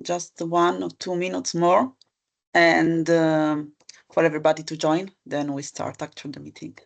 just 1 or 2 minutes more, and for everybody to join, then we start actually the meeting.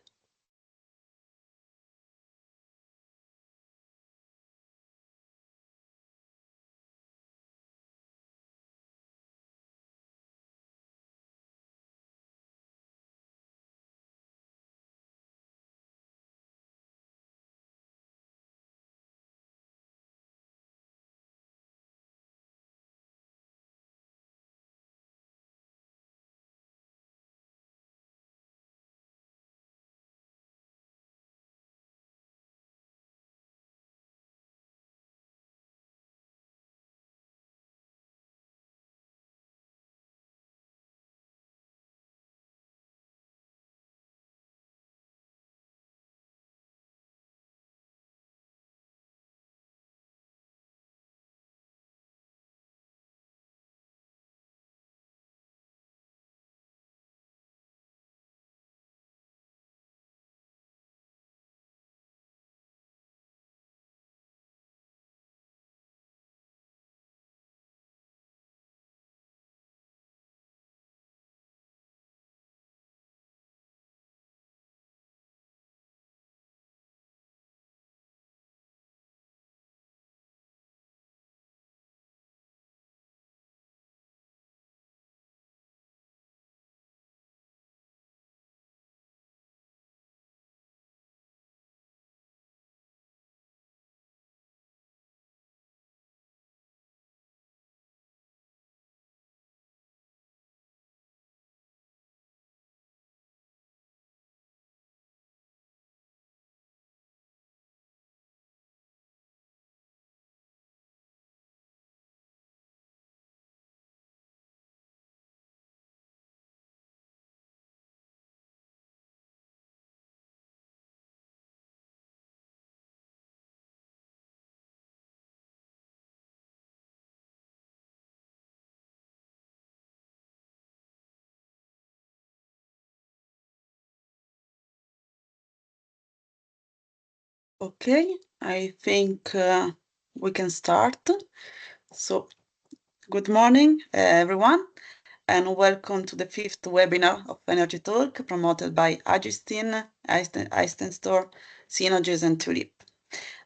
Okay, I think we can start. So, good morning, everyone, and welcome to the 5th webinar of Energy Talk promoted by Agistin, i-Stentore, Synergies, and Tulip.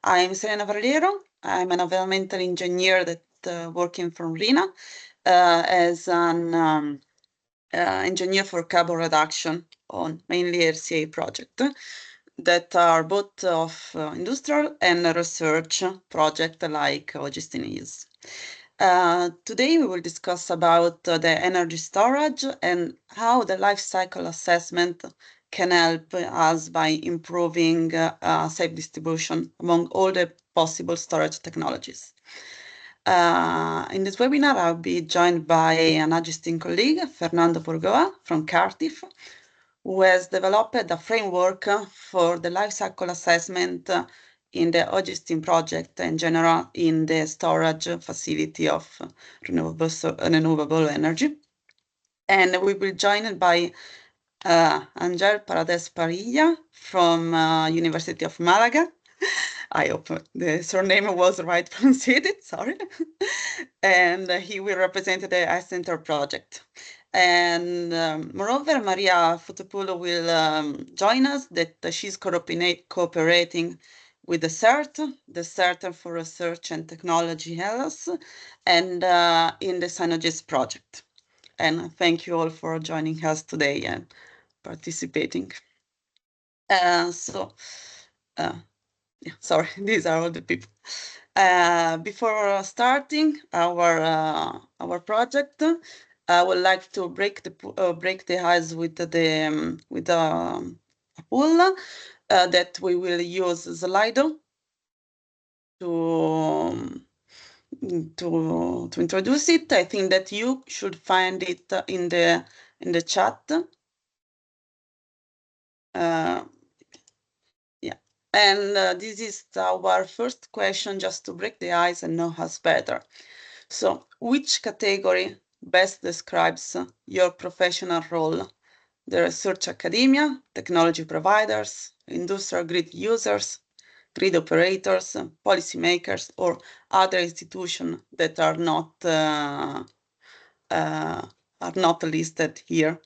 I'm Serena Varliero. I'm an environmental engineer that working from RINA as an engineer for carbon reduction on mainly RCA project that are both of industrial and research project like Agistin is. Today we will discuss about the energy storage and how the life cycle assessment can help us by improving safe distribution among all the possible storage technologies. In this webinar, I'll be joined by an Agistin colleague, Fernando Porgoa from Cardiff, who has developed a framework for the life cycle assessment in the Agistin project in general in the storage facility of renewable energy. And we will join by Angel Parades Parilla from University of Malaga. I hope the surname was right pronounced, sorry. And he will represent the i-Stentore project. And moreover, Maria Fotopoulou will join us, that she's cooperating with the CERT for Research and Technology Hellas, and in the Synergies project. And thank you all for joining us today and participating. Yeah, sorry, these are all the people. Before starting our project, I would like to break the ice with a pool that we will use Slido to introduce it. I think that you should find it in the chat. Yeah, and this is our first question, just to break the ice and know us better. So, which category best describes your professional role? The research academia, technology providers, industrial grid users, grid operators, policymakers, or other institutions that are not listed here.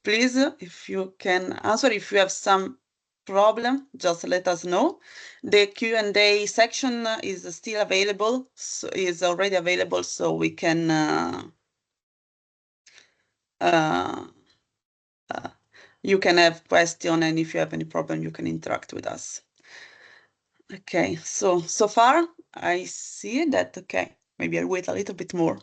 Please, if you can answer, if you have some problem, just let us know. The Q&A section is still available, is already available, so we can you can have question, and if you have any problem, you can interact with us. Okay, so far I see that, okay, maybe I'll wait a little bit more.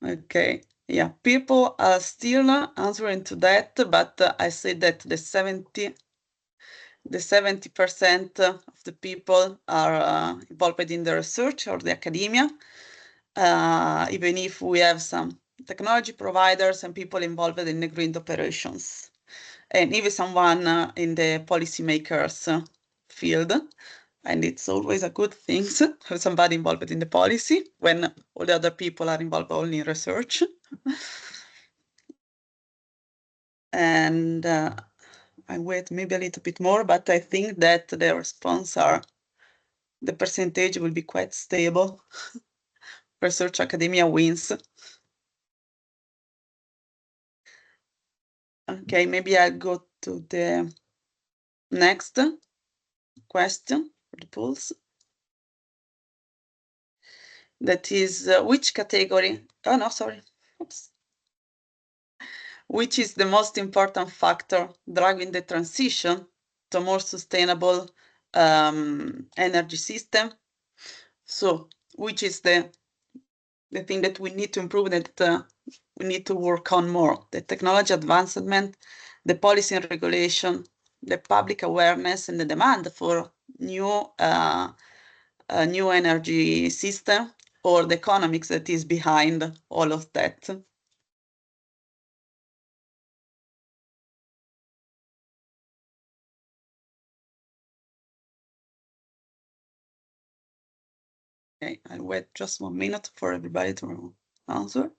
Okay, yeah, people are still answering to that, but I say that the 70% of the people are involved in the research or the academia, even if we have some technology providers and people involved in the grid operations, and even someone in the policymakers field. And it's always a good thing to have somebody involved in the policy when all the other people are involved only in research. And I wait maybe a little bit more, but I think that the response the percentage will be quite stable. Research academia wins. Okay, maybe I'll go to the next question for the polls. That is which category? Oh no, sorry. Oops. Which is the most important factor driving the transition to a more sustainable energy system? So, which is the thing that we need to improve, that we need to work on more? The technology advancement, the policy and regulation, the public awareness, and the demand for new energy system, or the economics that is behind all of that? Okay, I'll wait just 1 minute for everybody to answer.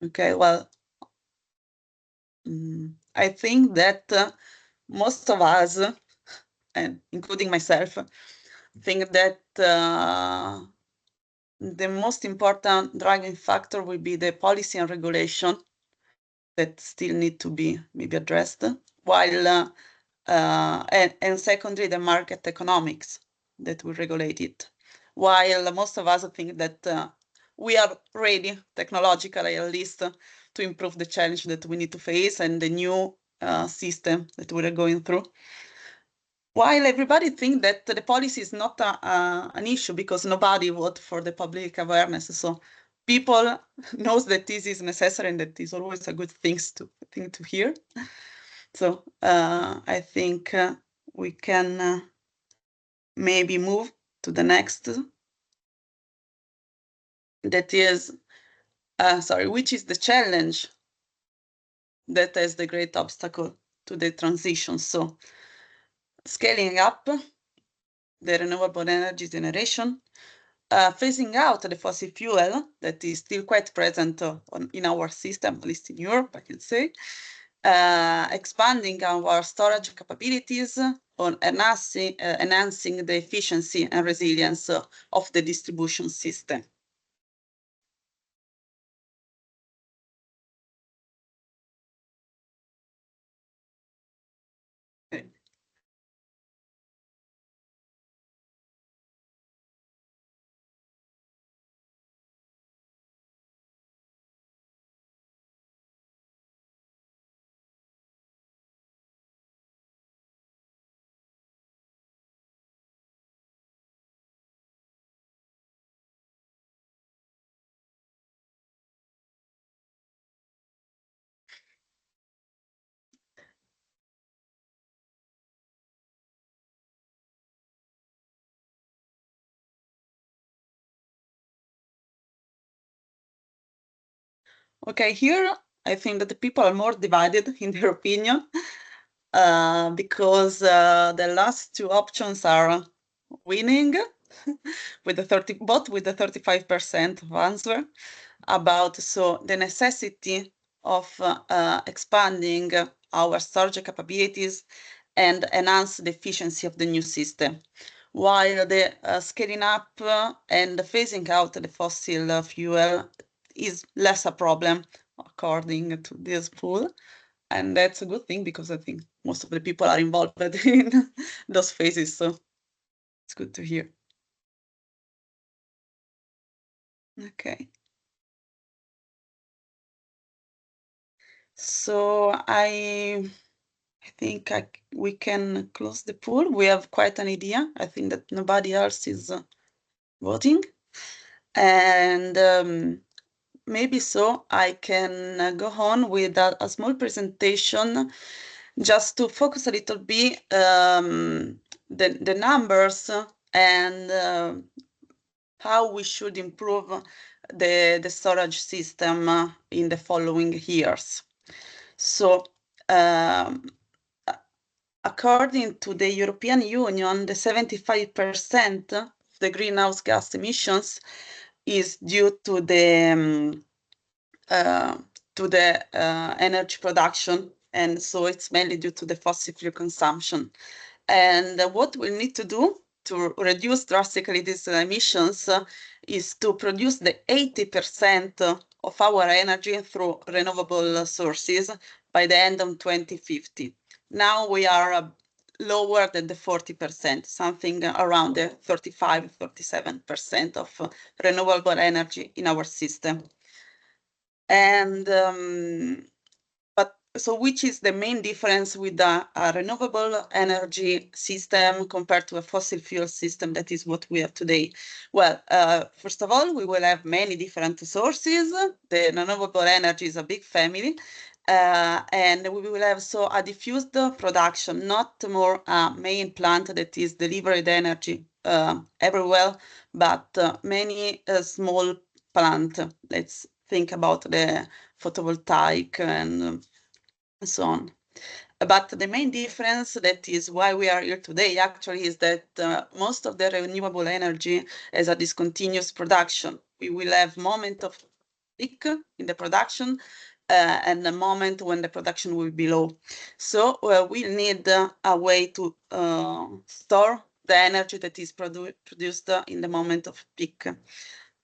Okay, well, I think that most of us, and including myself, think that the most important driving factor will be the policy and regulation that still need to be maybe addressed, while and secondly, the market economics that will regulate it. While most of us think that we are ready, technologically at least, to improve the challenge that we need to face and the new system that we are going through. While everybody thinks that the policy is not an issue because nobody voted for the public awareness. So people knows that this is necessary and that is always a good thing to hear. So I think we can maybe move to the next. That is, which is the challenge that is the great obstacle to the transition? So scaling up the renewable energy generation, phasing out the fossil fuel that is still quite present in our system, at least in Europe, I can say, expanding our storage capabilities, on enhancing the efficiency and resilience of the distribution system. Okay. Okay, here I think that the people are more divided in their opinion because the last two options are winning with the both with the 35% of answer about the necessity of expanding our storage capabilities and enhance the efficiency of the new system, while the scaling up and phasing out the fossil fuel is less a problem according to this poll. And that's a good thing because I think most of the people are involved in those phases, so it's good to hear. Okay. So I think we can close the poll. We have quite an idea. I think that nobody else is voting. And maybe so I can go on with a small presentation just to focus a little bit the numbers and how we should improve the storage system in the following years. So according to the European Union, the 75% of the greenhouse gas emissions is due to the energy production, and so it's mainly due to the fossil fuel consumption. And what we need to do to reduce drastically these emissions is to produce the 80% of our energy through renewable sources by the end of 2050. Now we are lower than the 40%, something around the 35-37% of renewable energy in our system. And so which is the main difference with a renewable energy system compared to a fossil fuel system? That is what we have today. Well, first of all, we will have many different sources. The renewable energy is a big family. And we will have so a diffused production, not more a main plant that is delivering the energy everywhere, but many small plants. Let's think about the photovoltaic and so on. But the main difference, that is why we are here today, actually, is that most of the renewable energy is a discontinuous production. We will have moment of peak in the production and a moment when the production will be low. So we need a way to store the energy that is produced in the moment of peak.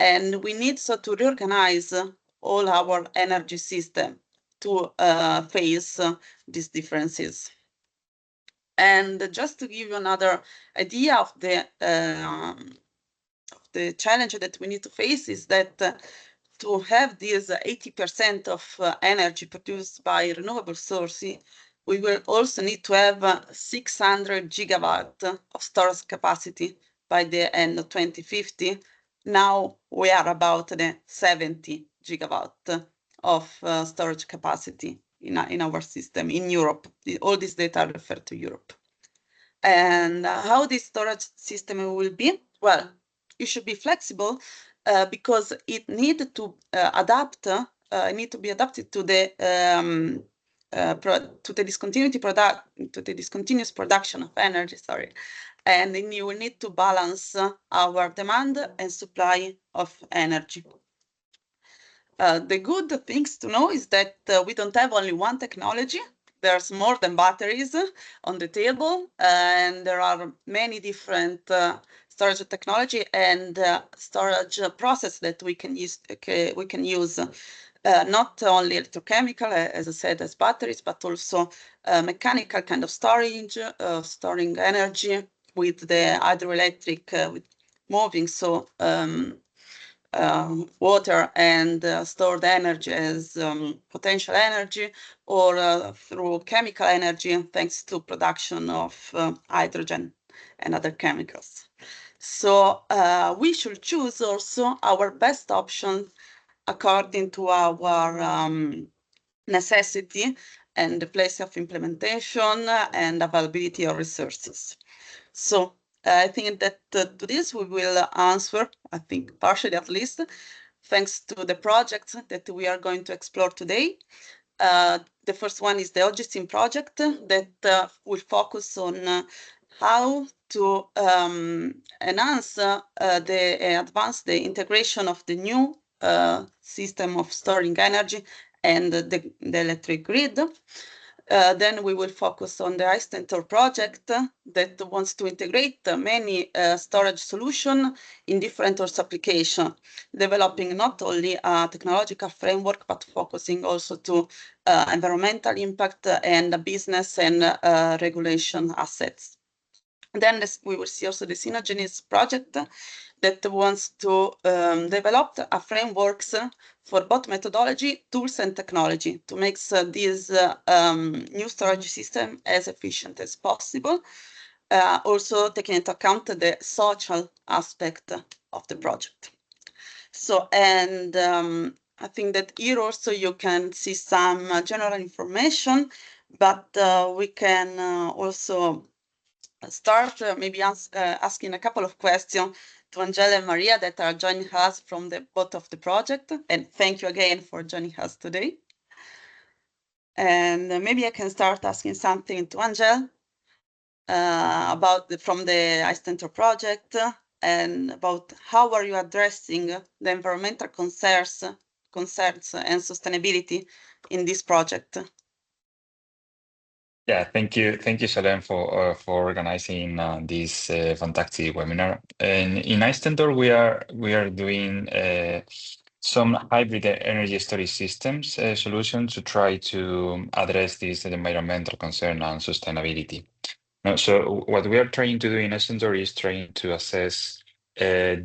And we need so to reorganize all our energy system to face these differences. And just to give you another idea of the challenge that we need to face is that to have this 80% of energy produced by renewable sources, we will also need to have 600 gigawatt of storage capacity by the end of 2050. Now we are about the 70 gigawatt of storage capacity in our system in Europe. All these data refer to Europe. And how this storage system will be? Well, it should be flexible because it needs to adapt. Need to be adapted to the discontinuous production of energy. Sorry, and then you will need to balance our demand and supply of energy. The good things to know is that we don't have only one technology. There's more than batteries on the table, and there are many different storage technology and storage process that we can use. We can use not only electrochemical, as I said, as batteries, but also mechanical kind of storage, storing energy with the hydroelectric, with moving. So water and stored energy as potential energy, or through chemical energy thanks to production of hydrogen and other chemicals. So we should choose also our best option according to our necessity and the place of implementation and availability of resources. So I think that to this we will answer, I think partially at least, thanks to the projects that we are going to explore today. The first one is the Agistin project that will focus on how to enhance advance the integration of the new system of storing energy and the electric grid. Then we will focus on the i-Stentore project that wants to integrate many storage solutions in different source applications, developing not only a technological framework, but focusing also to environmental impact and business and regulation assets. Then we will see also the Synergenis project that wants to develop a frameworks for both methodology, tools, and technology to make this new storage system as efficient as possible, also taking into account the social aspect of the project. So, and I think that here also you can see some general information, but we can also start maybe asking a couple of questions to Angela and Maria that are joining us from both of the project. And thank you again for joining us today. And maybe I can start asking something to Angela from the i-Stentore project and about how are you addressing the environmental concerns and sustainability in this project. Yeah, thank you, Salem, for organizing this fantastic webinar. And in i-Stentore, we are doing some hybrid energy storage systems solutions to try to address this environmental concern and sustainability. So what we are trying to do in i-Stentore is trying to assess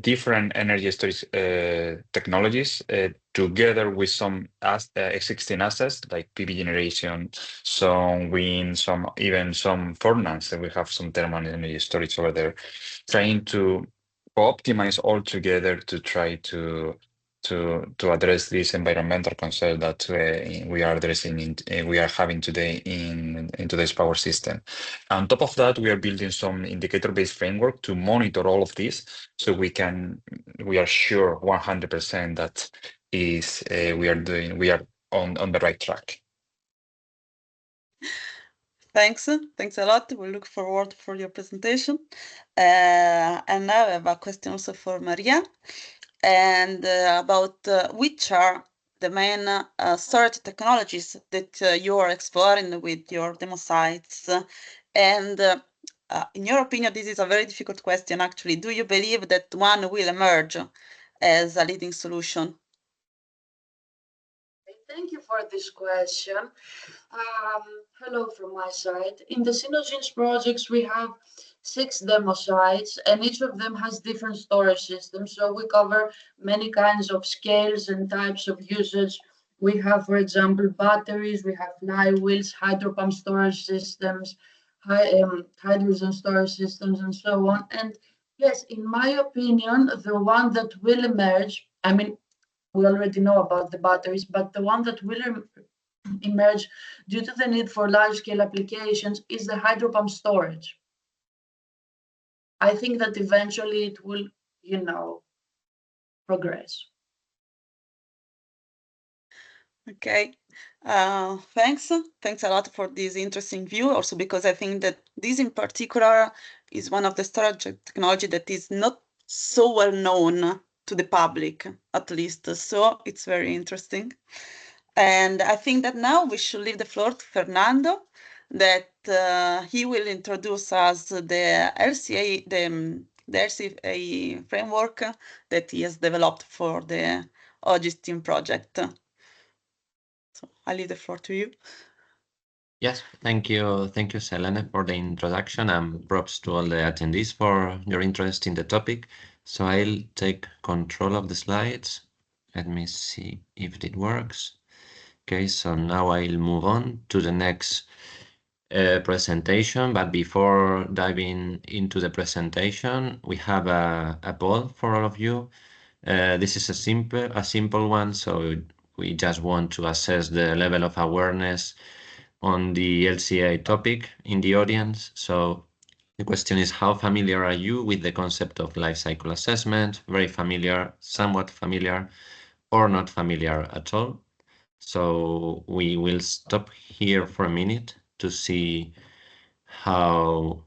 different energy storage technologies together with some existing assets like PV generation, some wind, even some furnace. We have some thermal energy storage over there, trying to optimize all together to try to address this environmental concern that we are addressing we are having today in today's power system. On top of that, we are building some indicator-based framework to monitor all of this, so we are sure 100% that we are on the right track. Thanks a lot. We look forward for your presentation. And now I have a question also for Maria, and about which are the main storage technologies that you are exploring with your demo sites. And in your opinion, this is a very difficult question, actually. Do you believe that one will emerge as a leading solution? Thank you for this question. Hello from my side. In the Synergenis projects, we have 6 demo sites, and each of them has different storage systems. So we cover many kinds of scales and types of usage. We have, for example, batteries, we have flywheels, hydropump storage systems, hydrogen storage systems, and so on. And yes, in my opinion, the one that will emerge, I mean, we already know about the batteries, but the one that will emerge due to the need for large-scale applications is the hydropump storage. I think that eventually it will, progress. Okay, thanks. Thanks a lot for this interesting view, also because I think that this in particular is one of the storage technology that is not so well known to the public, at least. So it's very interesting. And I think that now we should leave the floor to Fernando, that he will introduce us the LCA, the LCA framework that he has developed for the Agistin project. So I leave the floor to you. Yes, thank you, Selene, for the introduction, and props to all the attendees for your interest in the topic. So I'll take control of the slides. Let me see if it works. Okay, so now I'll move on to the next presentation. But before diving into the presentation, we have a poll for all of you. This is a simple one, so we just want to assess the level of awareness on the LCA topic in the audience. So the question is, how familiar are you with the concept of life cycle assessment? Very familiar, somewhat familiar, or not familiar at all. So we will stop here for a minute to see how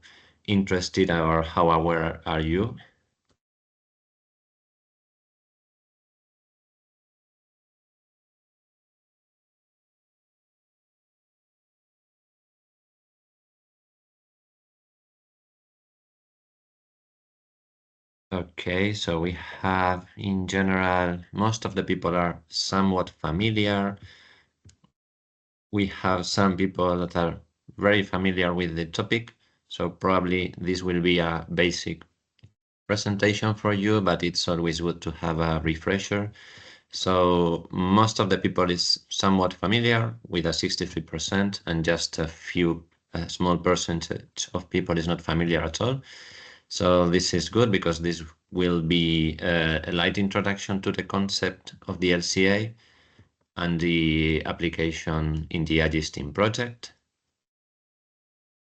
interested or how aware are you. Okay, so we have in general, most of the people are somewhat familiar. We have some people that are very familiar with the topic, so probably this will be a basic presentation for you, but it's always good to have a refresher. So most of the people is somewhat familiar with a 63%, and just a small percentage of people is not familiar at all. So this is good because this will be a light introduction to the concept of the LCA and the application in the Agistin project.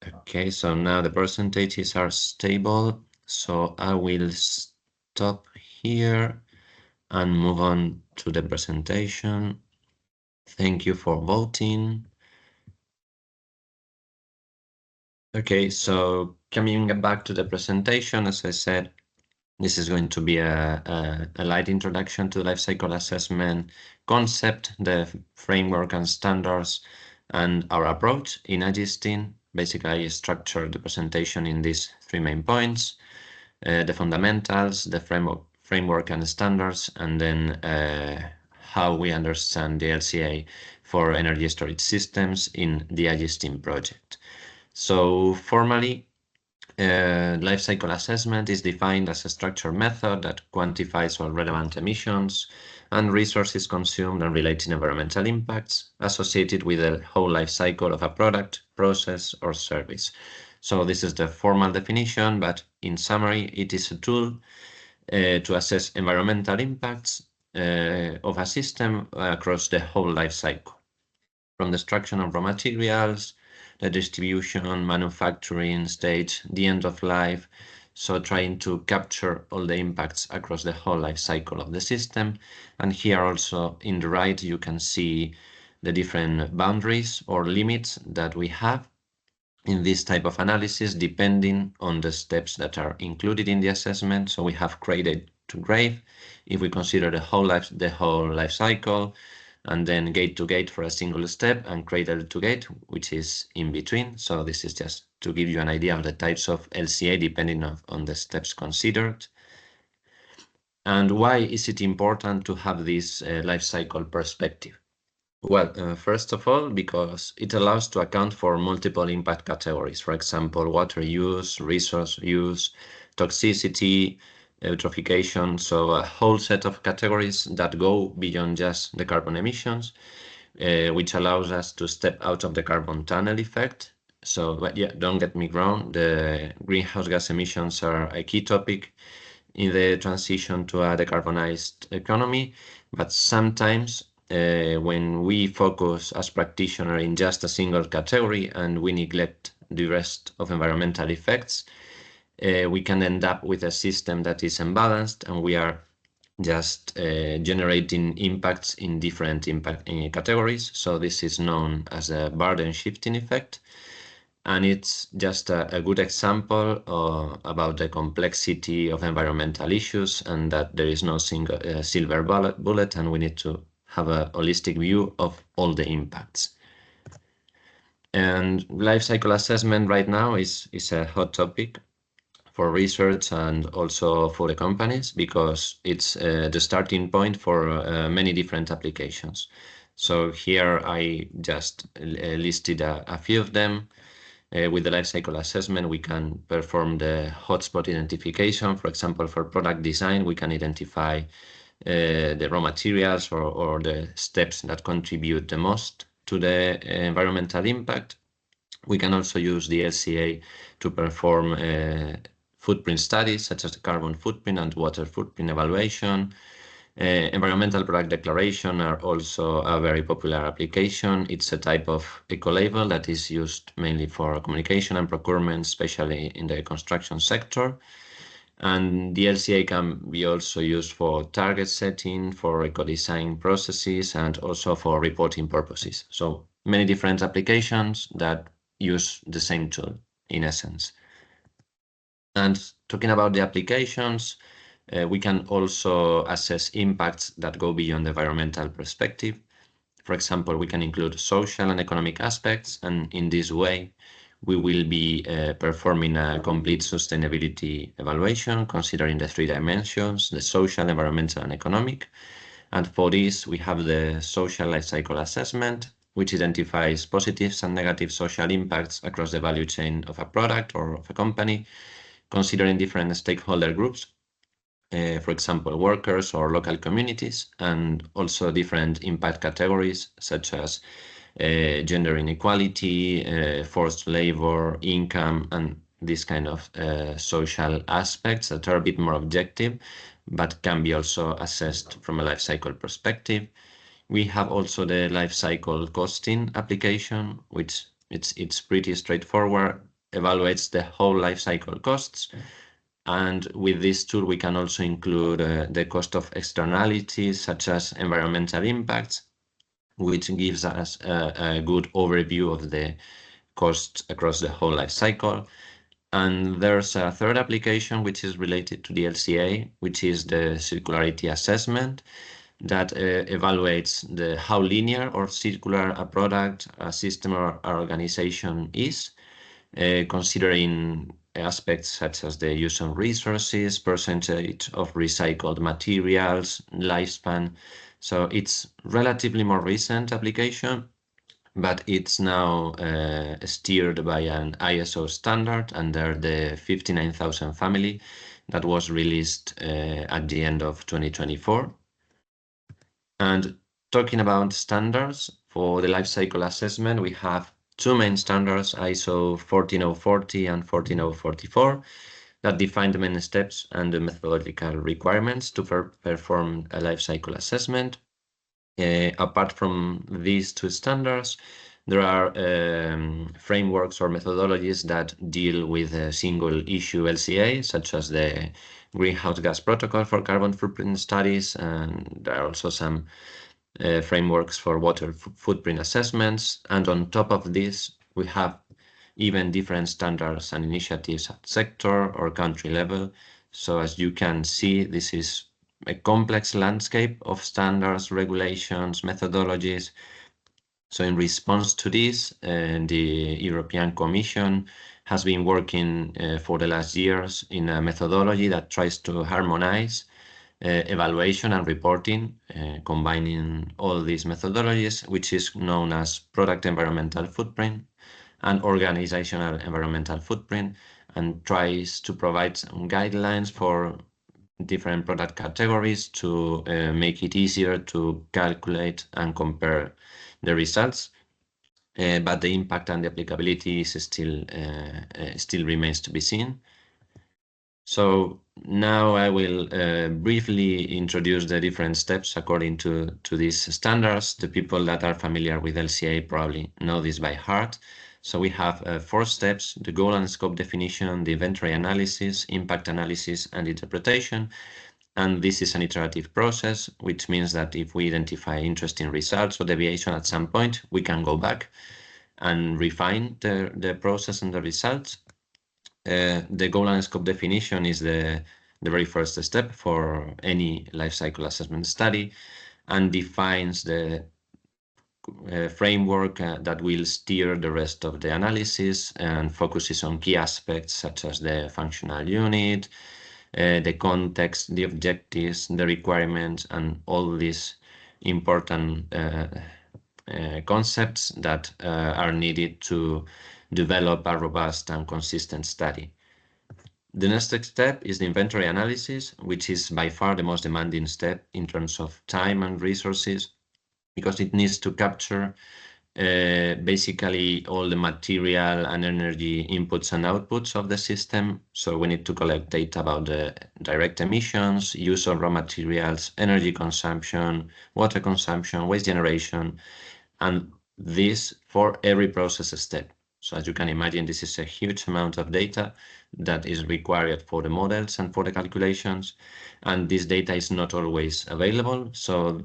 Okay, so now the percentages are stable. So I will stop here and move on to the presentation. Thank you for voting. Okay, so coming back to the presentation, as I said, this is going to be a light introduction to the life cycle assessment concept, the framework and standards, and our approach in Agistin. Basically, I structured the presentation in these three main points: the fundamentals, the framework and standards, and then how we understand the LCA for energy storage systems in the Agistin project. So formally, life cycle assessment is defined as a structured method that quantifies all relevant emissions and resources consumed and related environmental impacts associated with the whole life cycle of a product, process, or service. So this is the formal definition, but in summary, it is a tool to assess environmental impacts of a system across the whole life cycle, from the extraction of raw materials, the distribution, manufacturing stage, the end of life. So trying to capture all the impacts across the whole life cycle of the system. And here also in the right, you can see the different boundaries or limits that we have in this type of analysis, depending on the steps that are included in the assessment. So we have cradle to grave, if we consider the whole life cycle, and then gate to gate for a single step, and cradle to gate, which is in between. So this is just to give you an idea of the types of LCA depending on the steps considered. And why is it important to have this life cycle perspective? Well, first of all, because it allows to account for multiple impact categories. For example, water use, resource use, toxicity, eutrophication. So a whole set of categories that go beyond just the carbon emissions, which allows us to step out of the carbon tunnel effect. So, but yeah, don't get me wrong, the greenhouse gas emissions are a key topic in the transition to a decarbonized economy, but sometimes when we focus as practitioner in just a single category and we neglect the rest of environmental effects, we can end up with a system that is imbalanced, and we are just generating impacts in different impact categories. So this is known as a burden shifting effect. And it's just a good example about the complexity of environmental issues, and that there is no single silver bullet, and we need to have a holistic view of all the impacts. And life cycle assessment right now is a hot topic for research and also for the companies, because it's the starting point for many different applications. So here I just listed a few of them. With the life cycle assessment, we can perform the hotspot identification. For example, for product design, we can identify the raw materials or the steps that contribute the most to the environmental impact. We can also use the LCA to perform footprint studies, such as the carbon footprint and water footprint evaluation. Environmental product declaration are also a very popular application. It's a type of eco-label that is used mainly for communication and procurement, especially in the construction sector. And the LCA can be also used for target setting, for eco-design processes, and also for reporting purposes. So many different applications that use the same tool in essence. And talking about the applications, we can also assess impacts that go beyond the environmental perspective. For example, we can include social and economic aspects, and in this way, we will be performing a complete sustainability evaluation, considering the three dimensions, the social, environmental, and economic. And for this, we have the social life cycle assessment, which identifies positives and negative social impacts across the value chain of a product or of a company, considering different stakeholder groups, for example, workers or local communities, and also different impact categories such as gender inequality, forced labor, income, and these kind of social aspects that are a bit more objective, but can be also assessed from a life cycle perspective. We have also the life cycle costing application, which it's pretty straightforward, evaluates the whole life cycle costs. And with this tool, we can also include the cost of externalities such as environmental impacts, which gives us a good overview of the costs across the whole life cycle. And there's a third application which is related to the LCA, which is the circularity assessment that evaluates how linear or circular a product, a system, or an organization is, considering aspects such as the use of resources, percentage of recycled materials, lifespan. So it's relatively more recent application, but it's now steered by an ISO standard under the 59000 family that was released at the end of 2024. And talking about standards for the life cycle assessment, we have two main standards, ISO 14040 and 14044, that define the main steps and the methodological requirements to perform a life cycle assessment. Apart from these two standards, there are frameworks or methodologies that deal with a single issue LCA, such as the Greenhouse Gas Protocol for carbon footprint studies, and there are also some frameworks for water footprint assessments. And on top of this, we have even different standards and initiatives at sector or country level. So as you can see, this is a complex landscape of standards, regulations, methodologies. So in response to this, the European Commission has been working for the last years in a methodology that tries to harmonize evaluation and reporting, combining all these methodologies, which is known as product environmental footprint and organizational environmental footprint, and tries to provide some guidelines for different product categories to make it easier to calculate and compare the results. But the impact and the applicability is still remains to be seen. So now I will briefly introduce the different steps according to these standards. The people that are familiar with LCA probably know this by heart. So we have 4 steps: the goal and scope definition, the inventory analysis, impact analysis, and interpretation. And this is an iterative process, which means that if we identify interesting results or deviation at some point, we can go back and refine the process and the results. The goal and scope definition is the very first step for any life cycle assessment study, and defines the framework that will steer the rest of the analysis and focuses on key aspects such as the functional unit, the context, the objectives, the requirements, and all these important concepts that are needed to develop a robust and consistent study. The next step is the inventory analysis, which is by far the most demanding step in terms of time and resources, because it needs to capture basically all the material and energy inputs and outputs of the system. So we need to collect data about the direct emissions, use of raw materials, energy consumption, water consumption, waste generation, and this for every process step. So as you can imagine, this is a huge amount of data that is required for the models and for the calculations. And this data is not always available. So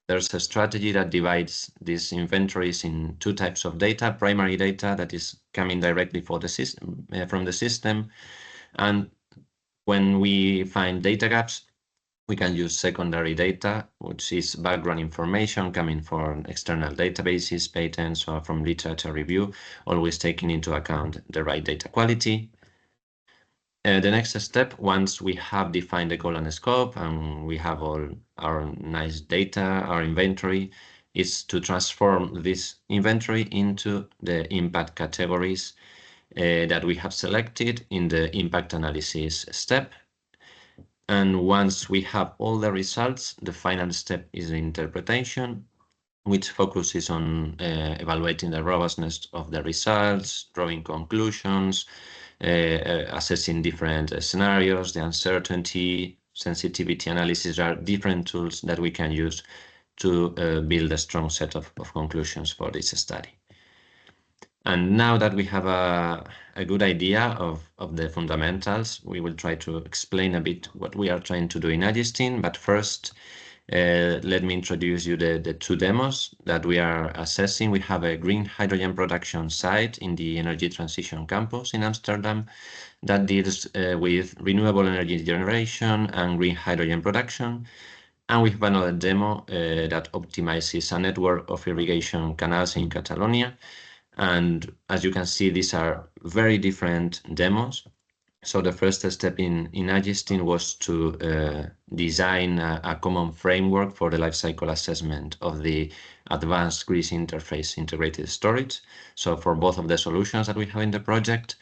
there's a strategy that divides these inventories in two types of data: primary data that is coming directly from the system. And when we find data gaps, we can use secondary data, which is background information coming from external databases, patents, or from literature review, always taking into account the right data quality. The next step, once we have defined the goal and scope and we have all our nice data, our inventory, is to transform this inventory into the impact categories that we have selected in the impact analysis step. And once we have all the results, the final step is the interpretation, which focuses on evaluating the robustness of the results, drawing conclusions, assessing different scenarios, the uncertainty, sensitivity analysis. There are different tools that we can use to build a strong set of conclusions for this study. And now that we have a good idea of the fundamentals, we will try to explain a bit what we are trying to do in Agistin. But first, let me introduce you the two demos that we are assessing. We have a green hydrogen production site in the Energy Transition Campus in Amsterdam that deals with renewable energy generation and green hydrogen production. And we have another demo that optimizes a network of irrigation canals in Catalonia. And as you can see, these are very different demos. So the first step in Agistin was to design a common framework for the life cycle assessment of the advanced GRIS interface integrated storage. So for both of the solutions that we have in the project,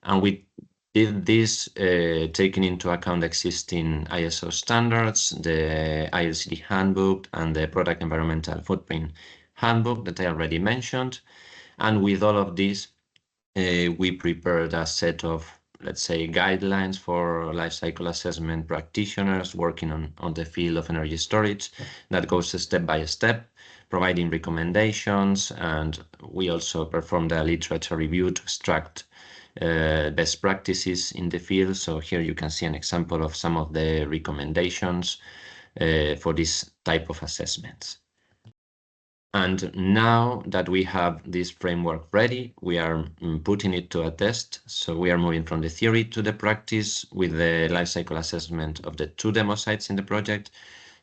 and we did this taking into account existing ISO standards, the ILCD handbook, and the product environmental footprint handbook that I already mentioned. And with all of this, we prepared a set of, let's say, guidelines for life cycle assessment practitioners working on the field of energy storage that goes step by step, providing recommendations. And we also performed a literature review to extract best practices in the field. So here you can see an example of some of the recommendations for this type of assessments. And now that we have this framework ready, we are putting it to a test. So we are moving from the theory to the practice with the life cycle assessment of the two demo sites in the project.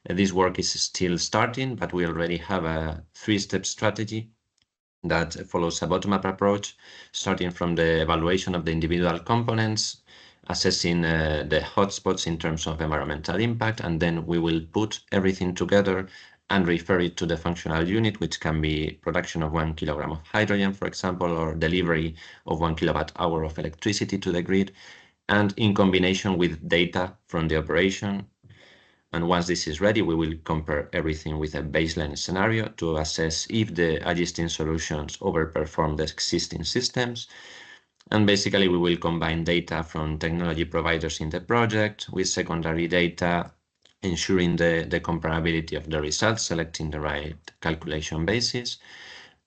This work is still starting, but we already have a three-step strategy that follows a bottom-up approach, starting from the evaluation of the individual components, assessing the hotspots in terms of environmental impact, and then we will put everything together and refer it to the functional unit, which can be production of 1 kilogram of hydrogen, for example, or delivery of 1 kilowatt hour of electricity to the grid, and in combination with data from the operation. And once this is ready, we will compare everything with a baseline scenario to assess if the Agistin solutions overperform the existing systems. And basically, we will combine data from technology providers in the project with secondary data, ensuring the comparability of the results, selecting the right calculation basis.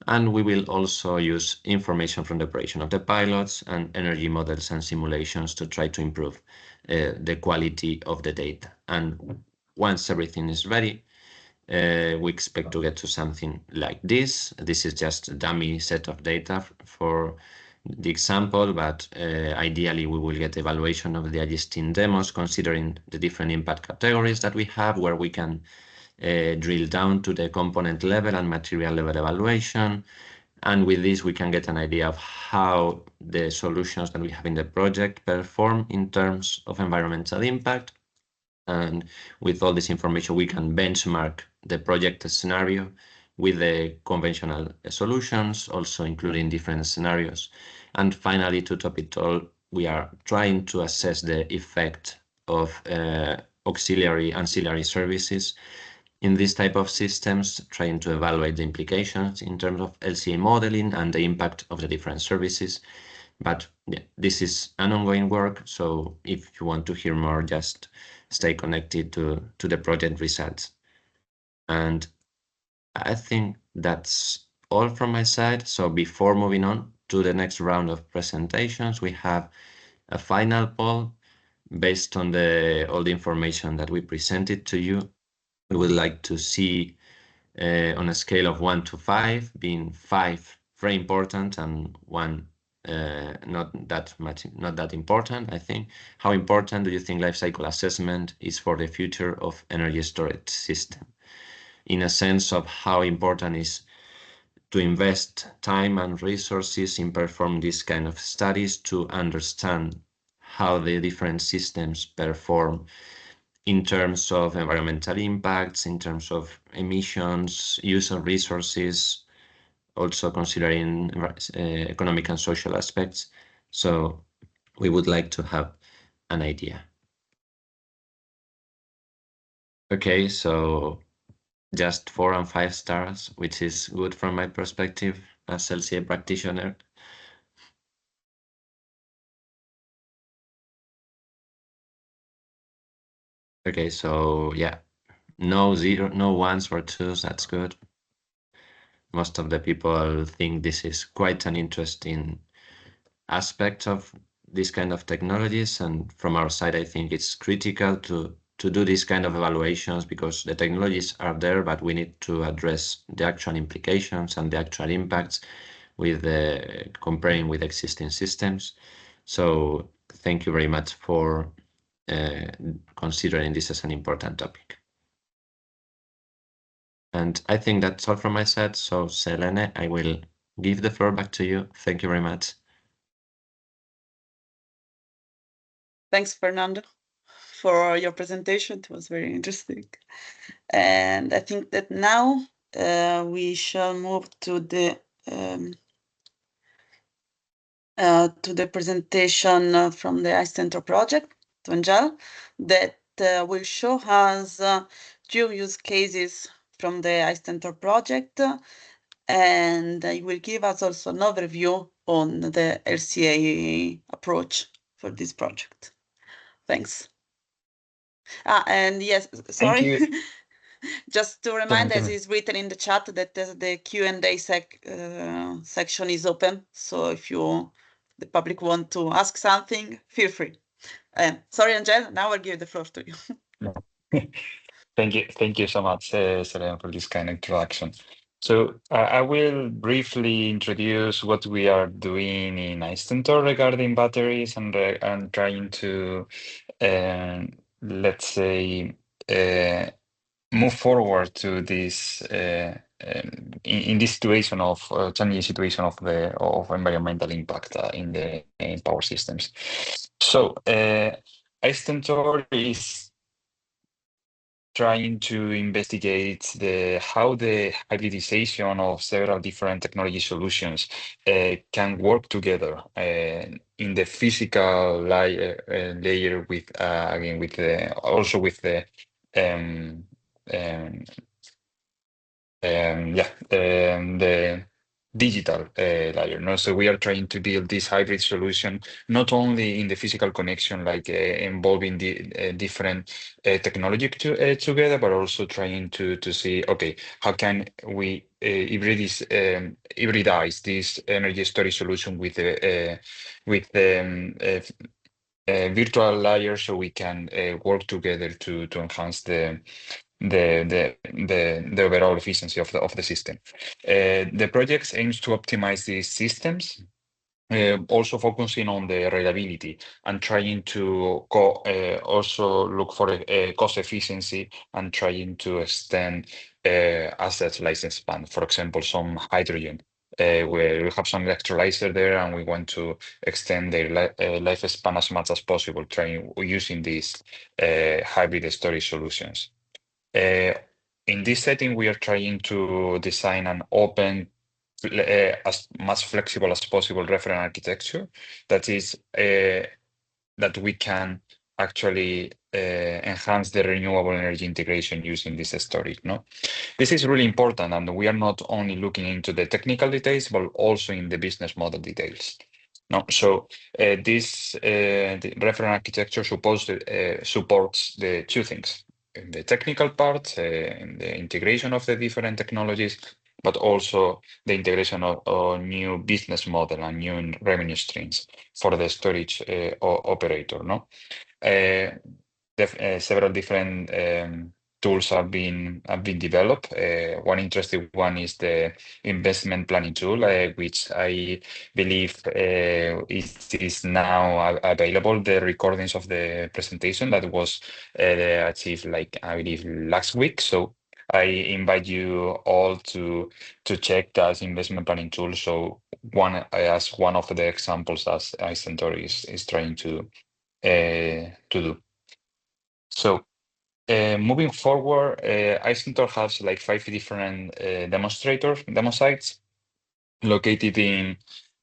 And we will also use information from the operation of the pilots and energy models and simulations to try to improve the quality of the data. And once everything is ready, we expect to get to something like this. This is just a dummy set of data for the example, but ideally we will get evaluation of the Agistin demos considering the different impact categories that we have, where we can drill down to the component level and material level evaluation. And with this, we can get an idea of how the solutions that we have in the project perform in terms of environmental impact. And with all this information, we can benchmark the project scenario with the conventional solutions, also including different scenarios. And finally, to top it all, we are trying to assess the effect of ancillary services in this type of systems, trying to evaluate the implications in terms of LCA modeling and the impact of the different services. But yeah, this is an ongoing work, so if you want to hear more, just stay connected to the project results. And I think that's all from my side. So before moving on, to the next round of presentations, we have a final poll based on all the information that we presented to you. We would like to see on a scale of 1 to 5, being 5 very important and 1 not that important, I think. How important do you think life cycle assessment is for the future of energy storage system? In a sense of how important is to invest time and resources in perform these kind of studies to understand how the different systems perform in terms of environmental impacts, in terms of emissions, use of resources, also considering economic and social aspects. So we would like to have an idea. Okay, so just 4 and 5 stars, which is good from my perspective as LCA practitioner. Okay, so yeah, no ones or twos, that's good. Most of the people think this is quite an interesting aspect of this kind of technologies, and from our side, I think it's critical to do these kind of evaluations because the technologies are there, but we need to address the actual implications and the actual impacts with comparing with existing systems. So thank you very much for considering this as an important topic. And I think that's all from my side. So Selene, I will give the floor back to you. Thank you very much. Thanks, Fernando, for your presentation. It was very interesting. And I think that now we shall move to the presentation from the i-Stentore project, to Angel, that will show us 2 use cases from the i-Stentore project, and it will give us also an overview on the LCA approach for this project. Thanks. And yes, sorry. Thank you. Just to remind, Tell as me. is written in the chat, that the Q&A section is open. So if the public want to ask something, feel free. Sorry, Angel, now I'll give the floor to you. No. Thank you so much, Selena, for this kind of introduction. So I will briefly introduce what we are doing in i-Stentore regarding batteries and trying to, let's say, move forward to this in this situation of challenging situation of environmental impact in power systems. So i-Stentore is trying to investigate how the hybridization of several different technology solutions can work together in the physical layer with again with also with the um, um, the digital layer. No? So we are trying to build this hybrid solution, not only in the physical connection, like involving the different technology together, but also trying to see, okay, how can we hybridize this energy storage solution with virtual layer so we can work together to enhance the overall efficiency of the system. The project aims to optimize these systems, also focusing on the reliability and trying to also look for cost efficiency and trying to extend assets license span. For example, some hydrogen. Where we have some electrolyzer there and we want to extend their lifespan as much as possible, trying using these hybrid storage solutions. In this setting, we are trying to design an open, as much flexible as possible reference architecture that is that we can actually enhance the renewable energy integration using this storage. No, this is really important, and we are not only looking into the technical details, but also in the business model details. No, so the reference architecture supports the 2 things: in the technical part, in the integration of the different technologies, but also the integration of new business model and new revenue streams for the storage operator. No, several different tools have been developed. One interesting one is the investment planning tool, which I believe is now available. The recordings of the presentation that was achieved, like I believe, last week. So I invite you all to check that investment planning tool. So as one of the examples as i-Stentore is trying to do. So moving forward, i-Stentore has like 5 different demo sites located in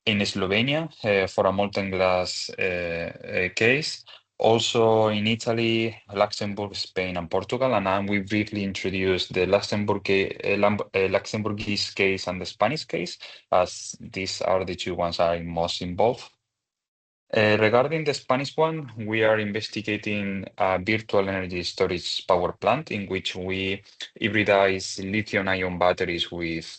Slovenia for a molten glass case. Also in Italy, Luxembourg, Spain, and Portugal. And now we briefly introduced the Luxembourgese case and the Spanish case, as these are the 2 ones I'm most involved. Regarding the Spanish one, we are investigating a virtual energy storage power plant in which we hybridize lithium-ion batteries with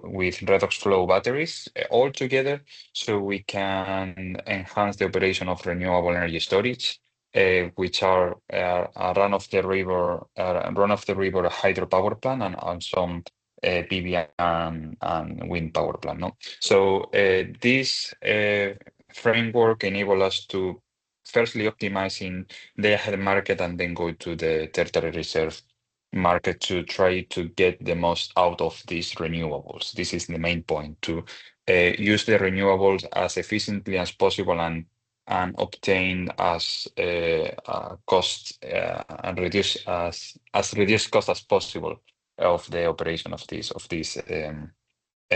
with redox flow batteries all together, so we can enhance the operation of renewable energy storage, which are a run-of-the-river hydropower plant and some PV and wind power plant. No, so this framework enable us to firstly optimizing the ahead market and then go to the tertiary reserve market to try to get the most out of these renewables. This is the main point, to use the renewables as efficiently as possible and obtain as cost and reduce as reduced cost as possible of the operation of these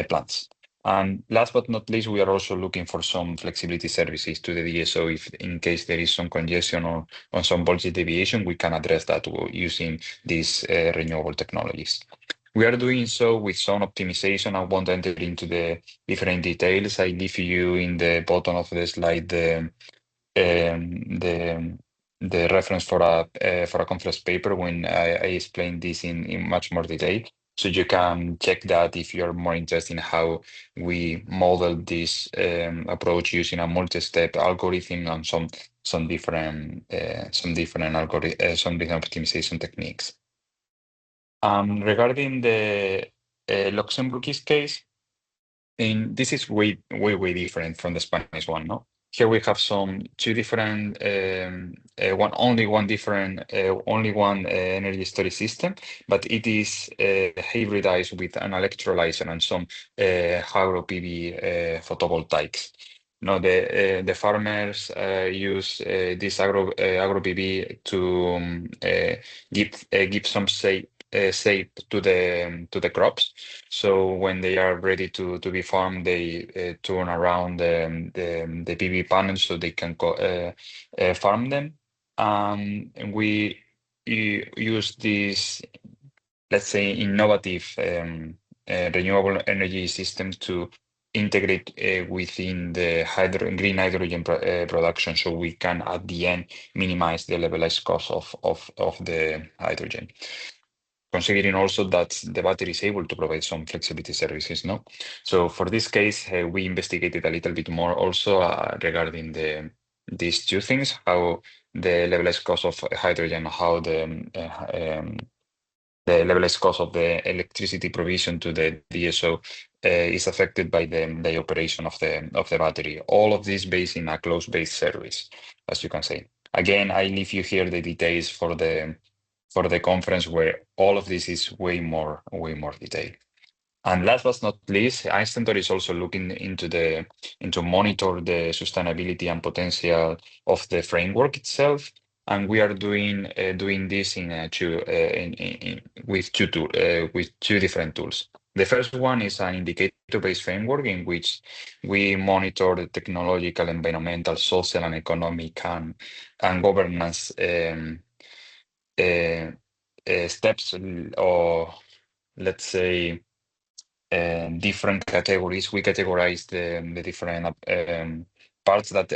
plants. And last but not least, we are also looking for some flexibility services to the DSO if in case there is some congestion or on some voltage deviation, we can address that using these renewable technologies. We are doing so with some optimization. I won't enter into the different details. I leave you in the bottom of the slide the reference for a conference paper when I explain this in much more detail. So you can check that if you're more interested in how we model this approach using a multi-step algorithm and some different optimization techniques. Regarding the Luxembourgese case, this is way different from the Spanish one, no? Here we have some 2 different, only one energy storage system, but it is hybridized with an electrolyzer and some hydro PV photovoltaics. No, the farmers use this agro PV to give some shape to the crops. So when they are ready to be farmed, they turn around the PV panels so they can farm them. And we use this, let's say, innovative renewable energy system to integrate within the green hydrogen production, so we can at the end minimize the levelized cost of the hydrogen, considering also that the battery is able to provide some flexibility services, no? So for this case, we investigated a little bit more also regarding these 2 things, how the levelized cost of hydrogen, how the levelized cost of the electricity provision to the DSO is affected by the operation of the battery. All of this based in a cloud-based service, as you can see. Again, I leave you here the details for the conference where all of this is way more detailed. And last but not least, i-Stentore is also looking into monitor the sustainability and potential of the framework itself. And we are doing this with 2 different tools. The first one is an indicator-based framework in which we monitor the technological, environmental, social, and economic and governance steps, or let's say different categories. We categorize the different parts that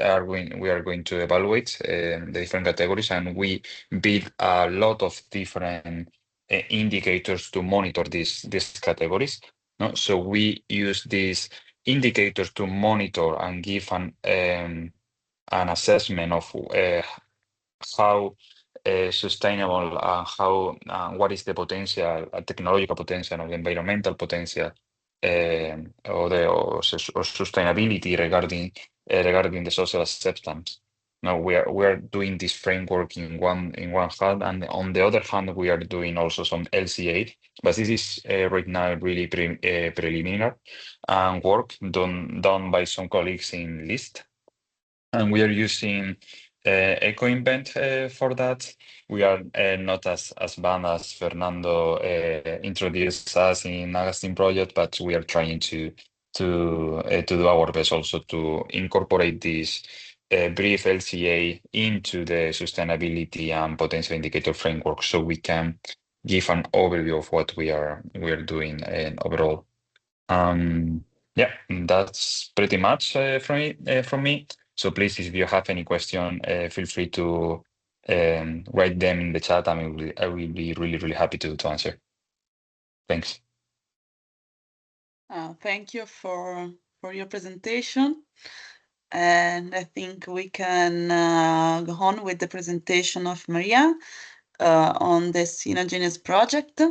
we are going to evaluate, the different categories, and we build a lot of different indicators to monitor these categories. No? So we use these indicators to monitor and give an assessment of how sustainable and how what is the potential, technological potential or the environmental potential or sustainability regarding the social acceptance. Now we are doing this framework in one hand, and on the other hand, we are doing also some LCA. But this is right now really preliminary work done by some colleagues in LIST. And we are using EcoInvent for that. We are not as bad as Fernando introduced us in Agistin project, but we are trying to do our best also to incorporate this brief LCA into the sustainability and potential indicator framework, so we can give an overview of what we are doing overall. Yeah, that's pretty much from me. So please, if you have any question, feel free to write them in the chat. I will be really, really happy to answer. Thanks. Thank you for your presentation. And I think we can go on with the presentation of Maria on the Synogenes project.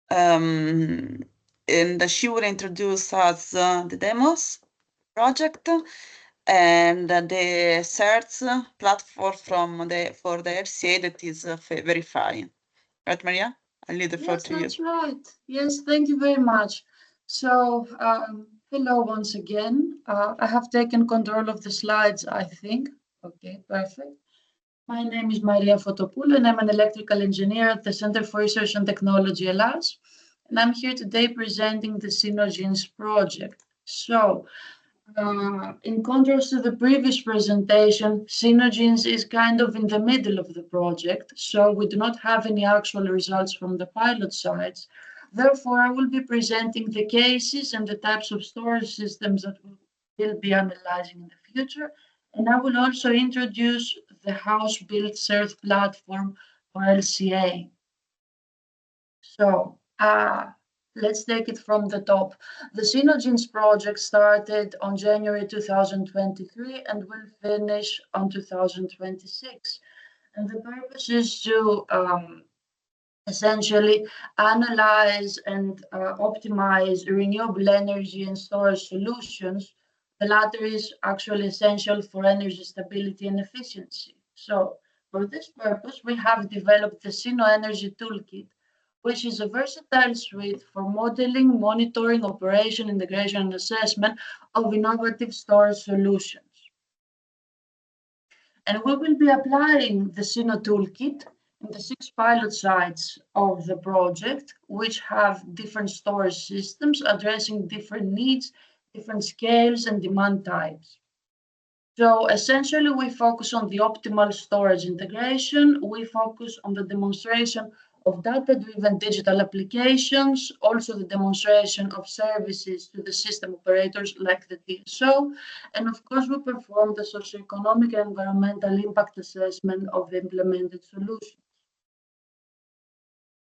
And she will introduce us the demos project and the search platform for the LCA that is verifying. Right, Maria? I leave the floor to you. Yes, that's right. Yes, thank you very much. So, hello once again. I have taken control of the slides, I think. Okay, perfect. My name is Maria Fotopoulou, and I'm an electrical engineer at the Center for Research and Technology, Hellas. And I'm here today presenting the Synogenes project. So, in contrast to the previous presentation, Synogenes is kind of in the middle of the project, so we do not have any actual results from the pilot sites. Therefore, I will be presenting the cases and the types of storage systems that we will be analyzing in the future, and I will also introduce the house-built search platform for LCA. So, let's take it from the top. The Synogenes project started on January 2023 and will finish on 2026. And the purpose is to essentially analyze and optimize renewable energy and storage solutions. The latter is actually essential for energy stability and efficiency. So, for this purpose, we have developed the Syno Energy Toolkit, which is a versatile suite for modeling, monitoring, operation, integration, and assessment of innovative storage solutions. And we will be applying the Syno Toolkit in the 6 pilot sites of the project, which have different storage systems addressing different needs, different scales, and demand types. So essentially, we focus on the optimal storage integration. We focus on the demonstration of data-driven digital applications, also the demonstration of services to the system operators like the TSO, and of course we perform the socioeconomic and environmental impact assessment of the implemented solution.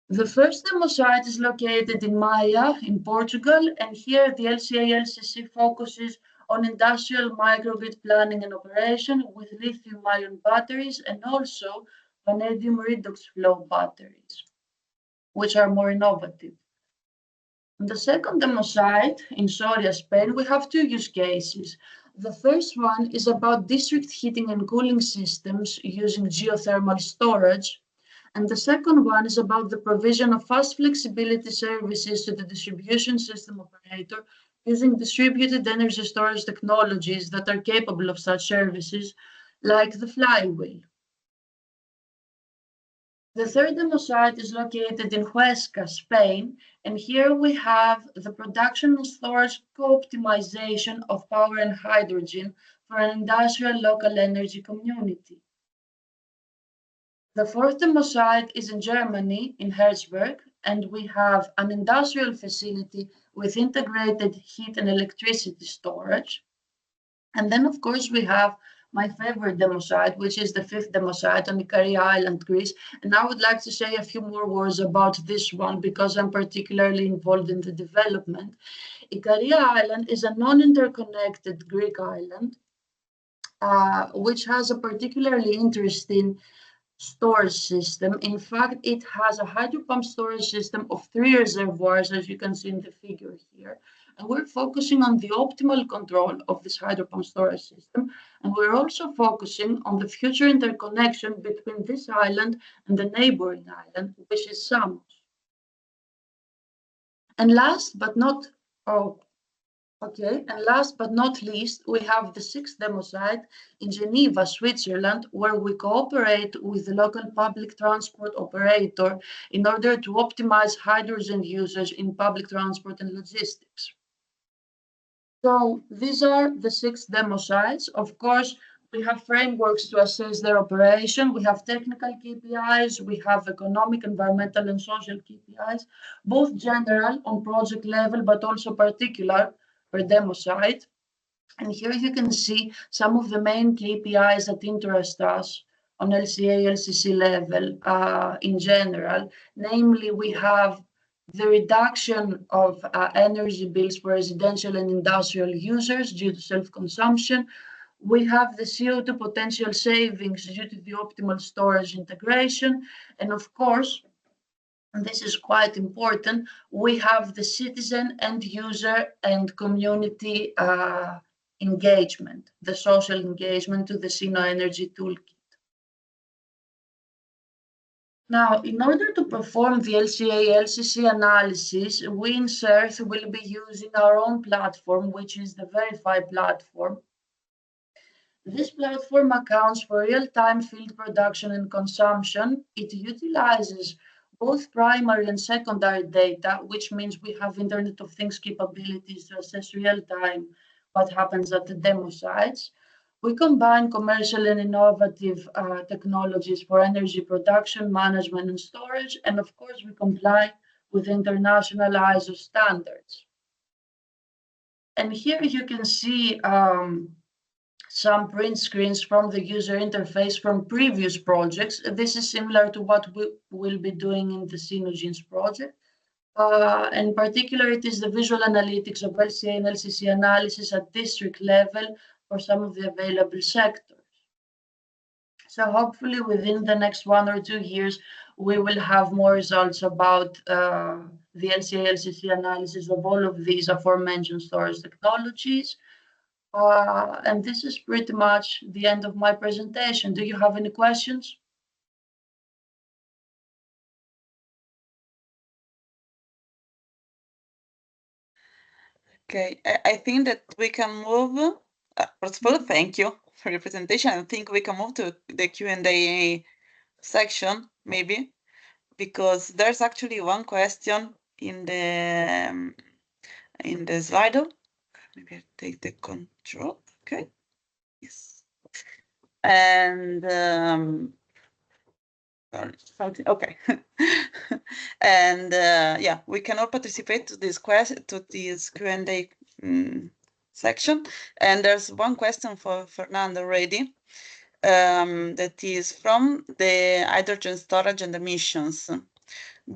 The first demo site is located in Maia in Portugal, and here the LCA-LCC focuses on industrial microgrid planning and operation with lithium-ion batteries and also vanadium redox flow batteries, which are more innovative. On the second demo site in Soria, Spain, we have 2 use cases. The first one is about district heating and cooling systems using geothermal storage. And the second one is about the provision of fast flexibility services to the distribution system operator using distributed energy storage technologies that are capable of such services, like the flywheel. The third demo site is located in Huesca, Spain, and here we have the production and storage co-optimization of power and hydrogen for an industrial local energy community. The fourth demo site is in Germany, in Herzberg, and we have an industrial facility with integrated heat and electricity storage. And then, of course, we have my favorite demo site, which is the fifth demo site on Ikaria Island, Greece. And I would like to say a few more words about this one because I'm particularly involved in the development. Ikaria Island is a non-interconnected Greek island, which has a particularly interesting storage system. In fact, it has a hydropump storage system of 3 reservoirs, as you can see in the figure here. And we're focusing on the optimal control of this hydropump storage system. And we're also focusing on the future interconnection between this island and the neighboring island, which is Samos. And last but not, least, we have the sixth demo site in Geneva, Switzerland, where we cooperate with the local public transport operator in order to optimize hydrogen usage in public transport and logistics. So these are the 6 demo sites. Of course, we have frameworks to assess their operation. We have technical KPIs. We have economic, environmental, and social KPIs, both general on project level, but also particular per demo site. And here you can see some of the main KPIs that interest us on LCA, LCC level in general. Namely, we have the reduction of energy bills for residential and industrial users due to self-consumption. We have the CO2 potential savings due to the optimal storage integration. And of course, and this is quite important, we have the citizen and user and community engagement, the social engagement to the Sino Energy Toolkit. Now, in order to perform the LCA-LCC analysis, we in CERT will be using our own platform, which is the Verify platform. This platform accounts for real-time field production and consumption. It utilizes both primary and secondary data, which means we have Internet of Things capabilities to assess real-time what happens at the demo sites. We combine commercial and innovative technologies for energy production, management, and storage. And of course, we comply with international ISO standards. And here you can see some print screens from the user interface from previous projects. This is similar to what we will be doing in the Synogenes project. In particular, it is the visual analytics of LCA and LCC analysis at district level for some of the available sectors. So hopefully within the next 1 or 2 years, we will have more results about the LCA, LCC analysis of all of these aforementioned storage technologies. And this is pretty much the end of my presentation. Do you have any questions? Okay, I think that we can move. First of all, thank you for your presentation. I think we can move to the Q&A section, maybe, because there's actually one question in the Slido. Maybe I take the control. Okay. Yes. And something. Okay. And yeah, we can all participate to this Q&A section. And there's one question for Fernando already. That is from the hydrogen storage and emissions.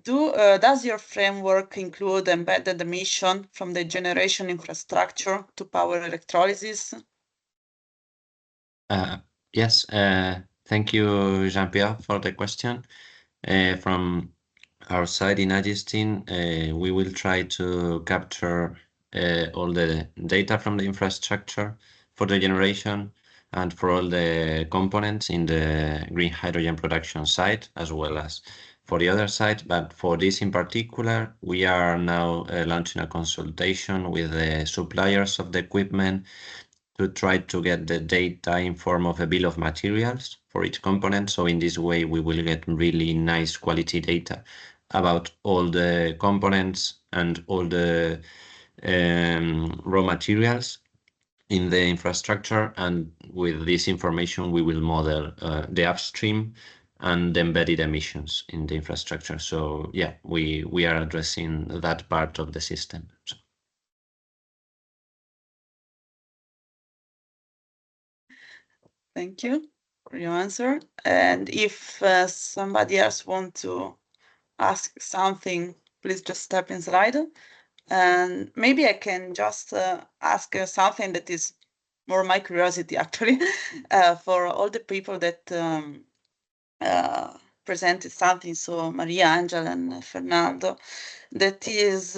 Does your framework include embedded emission from the generation infrastructure to power electrolysis? Yes, thank you, Jean-Pierre, for the question. From our side in Agistin, we will try to capture all the data from the infrastructure for the generation and for all the components in the green hydrogen production site, as well as for the other side. But for this in particular, we are now launching a consultation with the suppliers of the equipment to try to get the data in form of a bill of materials for each component. So in this way, we will get really nice quality data about all the components and all the raw materials in the infrastructure. And with this information, we will model the upstream and the embedded emissions in the infrastructure. So yeah, we are addressing that part of the system. So. Thank you for your answer. And if somebody else want to ask something, please just step inside. And maybe I can just ask something that is more my curiosity, actually, for all the people that presented something. So Maria, Angela, and Fernando, that is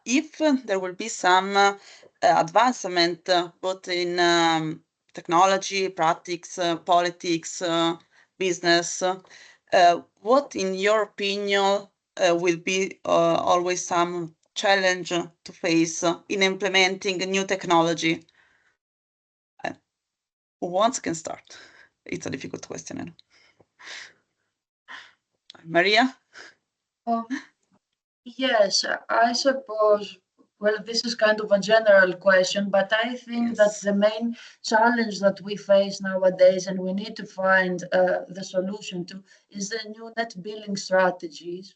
if there will be some advancement both in technology, practice, politics, business, what in your opinion will be always some challenge to face in implementing new technology? Who wants can start? It's a difficult question. I know. Maria? Yes, I suppose, well, this is kind of a general question, but I think that Yes. the main challenge that we face nowadays and we need to find the solution to is the new net billing strategies.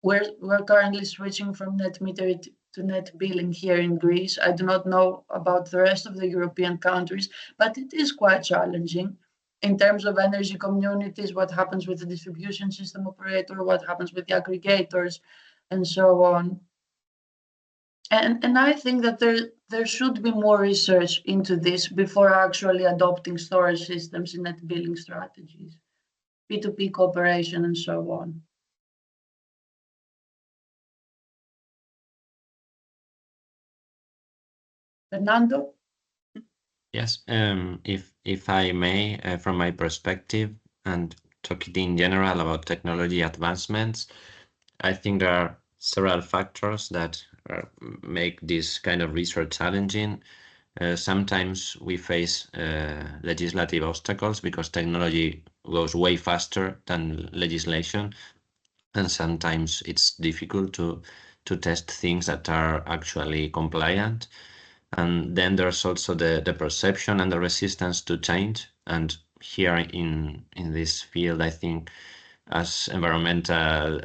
We're currently switching from net meter to net billing here in Greece. I do not know about the rest of the European countries, but it is quite challenging in terms of energy communities, what happens with the distribution system operator, what happens with the aggregators, and so on. And I think that there should be more research into this before actually adopting storage systems in net billing strategies, P2P cooperation, and so on. Fernando? Yes, if I may, from my perspective, and talking in general about technology advancements, I think there are several factors that make this kind of research challenging. Sometimes we face legislative obstacles because technology goes way faster than legislation, and sometimes it's difficult to test things that are actually compliant. And then there's also the perception and the resistance to change. And here in this field, I think as environmental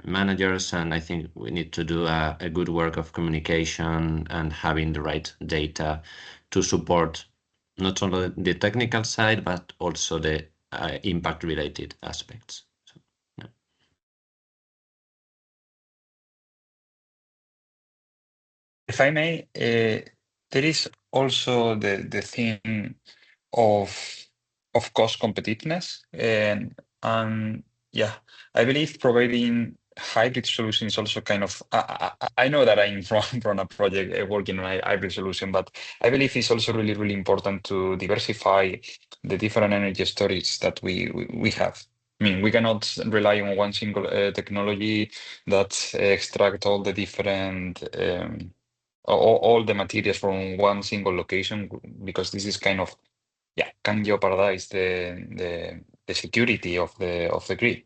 managers, and I think we need to do a good work of communication and having the right data to support not only the technical side, but also the impact related aspects. So, yeah. If I may, there is also the thing of cost competitiveness, and yeah, I believe providing hybrid solution is also kind of I know that I'm from from a project working on a hybrid solution, but I believe it's also really important to diversify the different energy storage that we have. I mean, we cannot rely on one single technology that extract all the different all the materials from one single location, because this is kind of can jeopardize the security of the grid.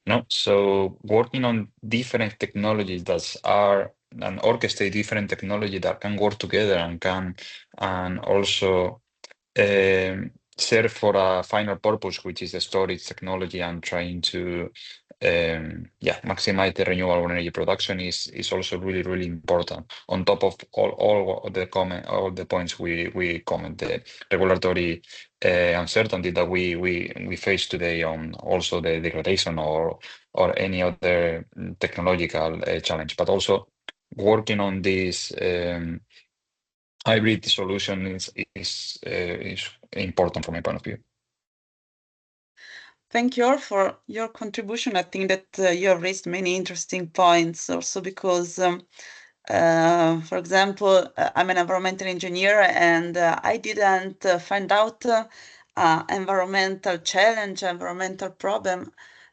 No, so working on different technologies that are and orchestrate different technology that can work together and can and also serve for a final purpose, which is the storage technology, and trying to maximize the renewable energy production is also really important. On top of all the points we comment, the regulatory uncertainty that we face today, on also the degradation or any other technological challenge, but also working on this hybrid solution is important from my point of view. Thank you all for your contribution. I think that you have raised many interesting points also because, for example, I'm an environmental engineer and I didn't find out environmental challenge, environmental problem,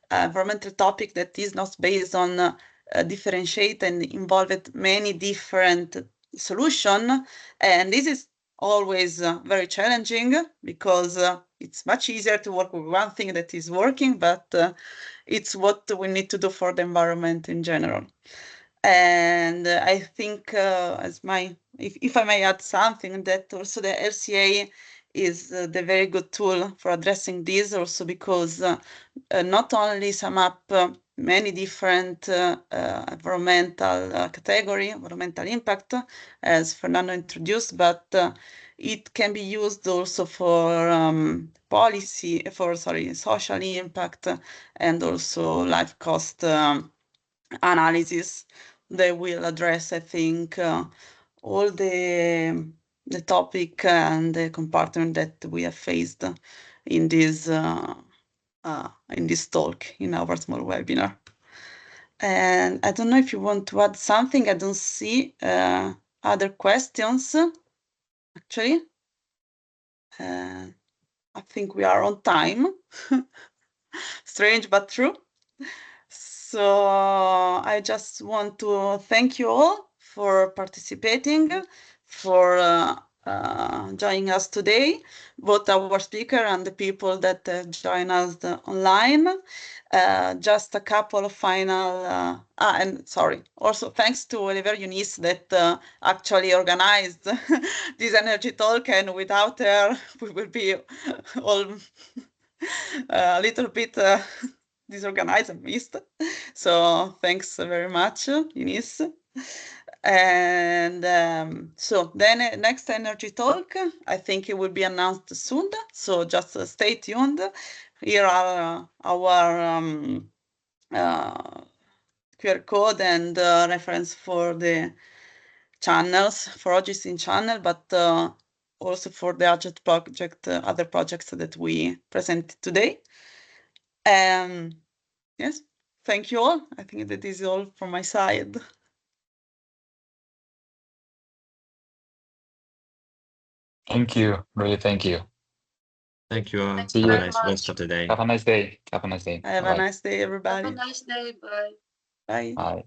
environmental topic that is not based on differentiate and involved many different solution. And this is always very challenging because it's much easier to work with one thing that is working, but it's what we need to do for the environment in general. And I think if I may add something, that also the LCA is the very good tool for addressing this, also because not only sum up many different environmental category, environmental impact, as Fernando introduced, but it can be used also for social impact and also life cost analysis. They will address, I think, all the topic and the compartment that we have faced in this talk, in our small webinar. And I don't know if you want to add something. I don't see other questions, actually. I think we are on time. Strange but true. So I just want to thank you all for participating, for joining us today, both our speaker and the people that join us online. Just a couple of final, and sorry, also thanks to Oliver Eunice that actually organized this energy talk, and without her, we will be all a little bit disorganized and missed. So thanks very much, Eunice. And so then next energy talk, I think it will be announced soon. So just stay tuned. Here are our QR code and reference for the channels, for Agistin channel, but also for the Agit project, other projects that we presented today. Yes, thank you all. I think that is all from my side. Thank you. Really, thank you. Thank you all. Thank See you you. Have a very nice much. rest of the day. Have a nice day. Have a nice day. Have a Bye-bye. nice day, Have a everybody. nice day. Bye. Bye. Bye.